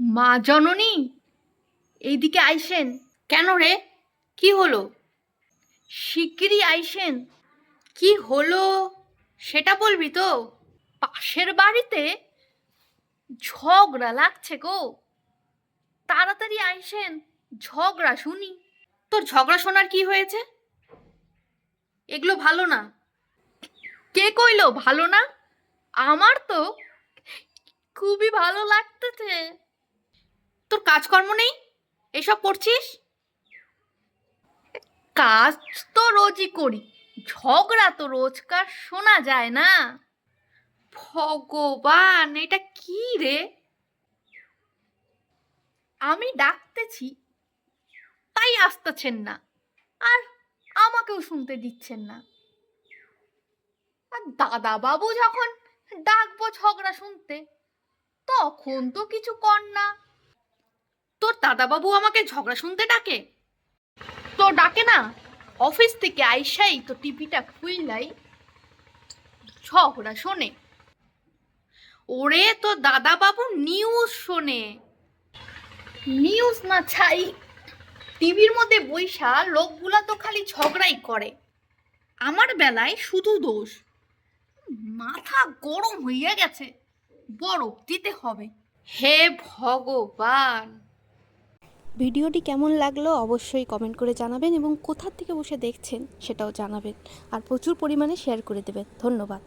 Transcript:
মা জননী, এইদিকে আইসেন। কেন রে, কি হলো? শিগগিরই আইসেন। কি হলো সেটা বলবি তো? পাশের বাড়িতে ঝগড়া লাগছে গো, তাড়াতাড়ি আইসেন, ঝগড়া শুনি। তোর ঝগড়া শোনার কি হয়েছে? এগুলো ভালো না। কে কইলো ভালো না? আমার তো খুবই ভালো লাগতেছে। তোর কাজকর্ম নেই, এসব করছিস? কাজ তো রোজই করি, ঝগড়া তো রোজকার শোনা যায় না। ভগবান, এটা কি রে? আমি ডাকতেছি তাই আসতেছেন না, আর আমাকেও শুনতে দিচ্ছেন না। আর দাদা বাবু যখন ডাকবো ঝগড়া শুনতে, তখন তো কিছু কর না। তোর দাদাবাবু আমাকে ঝগড়া শুনতে ডাকে? তো ডাকে না, অফিস থেকে আইসাই তো টিভিটা খুইলাই ঝগড়া শোনে। ওরে, তোর দাদাবাবু নিউজ শোনে। নিউজ না ছাই, টিভির মধ্যে বইসা লোকগুলা তো খালি ঝগড়াই করে। আমার বেলায় শুধু দোষ। মাথা গরম হইয়া গেছে, বরফ দিতে হবে। হে ভগবান। ভিডিওটি কেমন লাগলো অবশ্যই কমেন্ট করে জানাবেন এবং কোথা থেকে বসে দেখছেন সেটাও জানাবেন, আর প্রচুর পরিমাণে শেয়ার করে দেবেন। ধন্যবাদ।